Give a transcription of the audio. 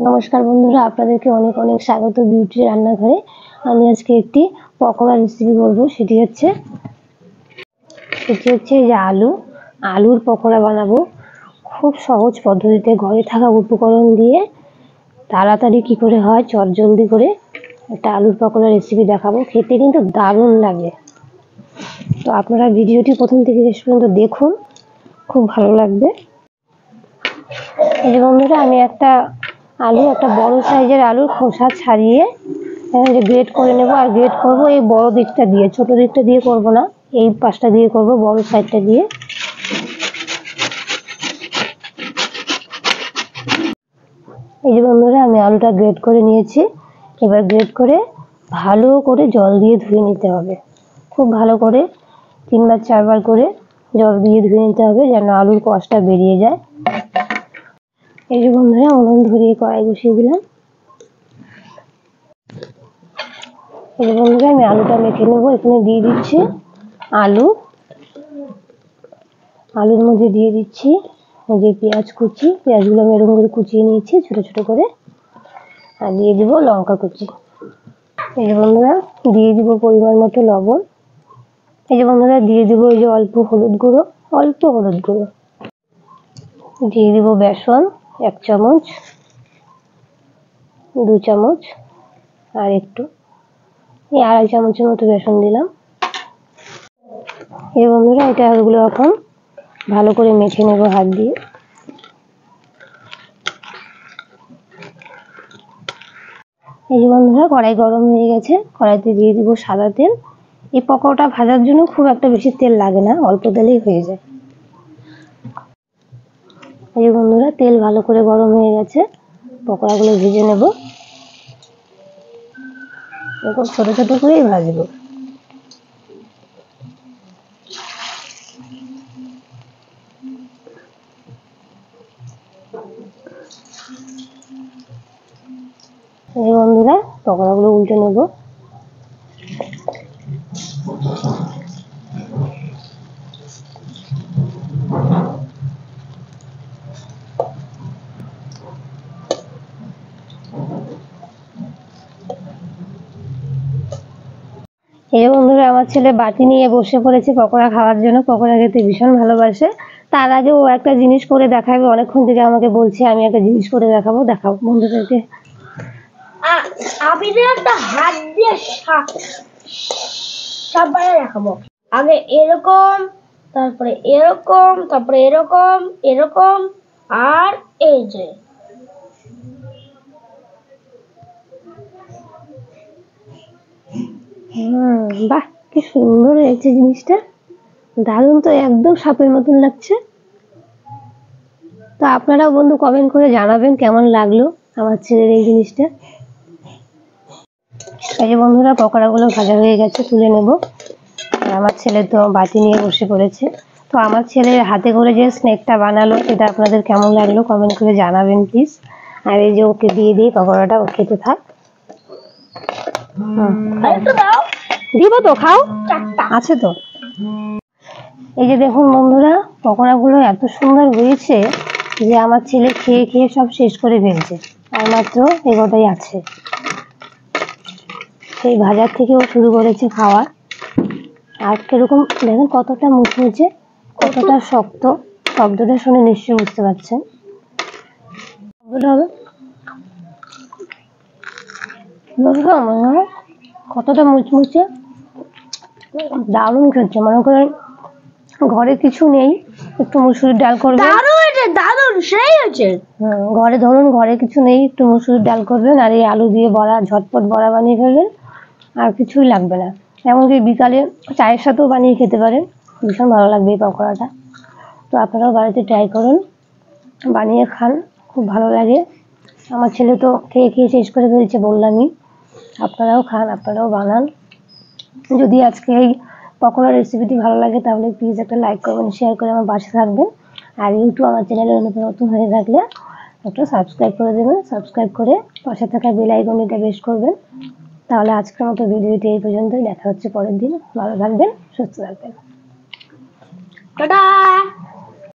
নমস্কার বন্ধুরা, আপনাদেরকে অনেক অনেক স্বাগত বিউটি রান্নাঘরে। আমি আজকে একটি পকোড়া রেসিপি বলবো। সেটি হচ্ছে এই যে আলুর পকোড়া বানাবো খুব সহজ পদ্ধতিতে, ঘরে থাকা উপকরণ দিয়ে তাড়াতাড়ি কি করে হয়, চটজলদি করে একটা আলুর পকোড়া রেসিপি দেখাবো। খেতে কিন্তু দারুণ লাগে। তো আপনারা ভিডিওটি প্রথম থেকে শেষ পর্যন্ত দেখুন, খুব ভালো লাগবে। এই যে বন্ধুরা, আমি একটা বড় সাইজের আলুর খোসা ছাড়িয়ে গ্রেট করে নেব। আর গ্রেট করব এই বড় দিকটা দিয়ে, ছোট দিকটা দিয়ে করব না, এই পাশটা দিয়ে করব, বড় সাইডটা দিয়ে। এই যে বন্ধুরা, আমি আলুটা গ্রেট করে নিয়েছি। এবার গ্রেট করে ভালো করে জল দিয়ে ধুয়ে নিতে হবে। খুব ভালো করে 3 বার 4 বার করে জল দিয়ে ধুয়ে নিতে হবে, যেন আলুর কষটা বেরিয়ে যায়। এই যে বন্ধুরা, উনুন ধরিয়ে কড়াই বসিয়ে দিলাম। এই যে বন্ধুরা, আমি আলুটা মেখে নেব। এখানে দিয়ে দিচ্ছি আলুর মধ্যে দিয়ে দিচ্ছি এই যে পেঁয়াজ কুচি। পেঁয়াজগুলো আমি এরকম করে কুচিয়ে নিয়েছি ছোট ছোট করে। আর দিয়ে দিব লঙ্কা কুচি। এই যে বন্ধুরা, দিয়ে দিব পরিমাণ মতো লবণ। এই যে বন্ধুরা, দিয়ে দিব এই যে অল্প হলুদ গুঁড়ো। দিয়ে দিব বেসন 1 চামচ, 2 চামচ, আর একটু এই 2.5 চামচের মতো বেসন দিলাম। এই বন্ধুরা, এগুলো এখন ভালো করে মেখে নেব হাত দিয়ে। এই যে বন্ধুরা, কড়াই গরম হয়ে গেছে। কড়াইতে দিয়ে দিব সাদা তেল। এই পকোড়াটা ভাজার জন্য খুব একটা বেশি তেল লাগে না, অল্প তেলেই হয়ে যায়। এই যে বন্ধুরা, তেল ভালো করে গরম হয়ে গেছে। পকোড়াগুলো ভেজে নেব। এরকম ছোট ছোট করেই ভাজবো। এই বন্ধুরা, পকোড়াগুলো উল্টে নেব। এই বন্ধুরা, আমার ছেলে বাটি নিয়ে বসে পড়েছে পকোড়া খাওয়ার জন্য। পকোড়া খেতে ভীষণ ভালোবাসে। তার আগে ও একটা জিনিস করে দেখাবে। অনেকক্ষণ থেকে আমাকে বলছে আমি একটা জিনিস করে দেখাবো বন্ধুদেরকে। আমি একটা হাত দিয়ে সবাই দেখাবো। আগে এরকম, তারপরে এরকম, তারপরে এরকম, এরকম, আর এই যে বাহ, কি সুন্দর হয়েছে জিনিসটা। দারুণ তো, একদম সাপের মতন লাগছে। তো আপনারাও বন্ধু কমেন্ট করে জানাবেন কেমন লাগলো আমার ছেলের এই জিনিসটা। এই যে বন্ধুরা, পকোড়াগুলো ভাজা হয়ে গেছে, তুলে নেব। আর আমার ছেলে তো বাটি নিয়ে বসে পড়েছে। তো আমার ছেলের হাতে করে যে স্ন্যাকটা বানালো, এটা আপনাদের কেমন লাগলো কমেন্ট করে জানাবেন প্লিজ। আর এই যে ওকে দিয়ে দিই পকোড়াটা, ও খেতে থাক। দিব তো, খাও, আছে তো। এই যে দেখুন বন্ধুরা, পকোড়াগুলো এত সুন্দর হয়েছে যে আমার ছেলে খেয়ে খেয়ে সব শেষ করে ফেলছে, আর মাত্র এগোটাই আছে। সেই ভাজার থেকেও শুরু করেছে খাওয়া। আর কিরকম দেখেন, কতটা মুচমুচে, কতটা শক্ত। শব্দটা শুনে নিশ্চয়ই বুঝতে পারছেন। কতটা মুচমুচে, দারুণ খেতে। মনে করেন ঘরে কিছু নেই, একটু মুসুরির ডাল করবেন। দারুণ সেই হয়েছে। ঘরে কিছু নেই, একটু মুসুরির ডাল করবেন, আর এই আলু দিয়ে বড়া, ঝটপট বড়া বানিয়ে ফেলবেন। আর কিছুই লাগবে না। এমনকি বিকালে চায়ের সাথেও বানিয়ে খেতে পারেন, ভীষণ ভালো লাগবে এই পকোড়াটা। তো আপনারাও বাড়িতে ট্রাই করুন, বানিয়ে খান, খুব ভালো লাগে। আমার ছেলে তো খেয়ে খেয়ে শেষ করে ফেলছে বললামই। আপনারাও খান, আপনারাও বানান। যদি আজকে এই পকোড়া রেসিপিটি ভালো লাগে তাহলে প্লিজ একটা লাইক করবেন, শেয়ার করে আমার পাশে থাকবেন। আর আমার চ্যানেলে নতুন হয়ে থাকলে একটা সাবস্ক্রাইব করে দেবেন। সাবস্ক্রাইব করে পাশে থাকা বেল আইকনটা প্রেস করবেন। তাহলে আজকের মতো ভিডিওটি এই পর্যন্তই। দেখা হচ্ছে পরের দিন। ভালো থাকবেন, সুস্থ থাকবেন। টাটা।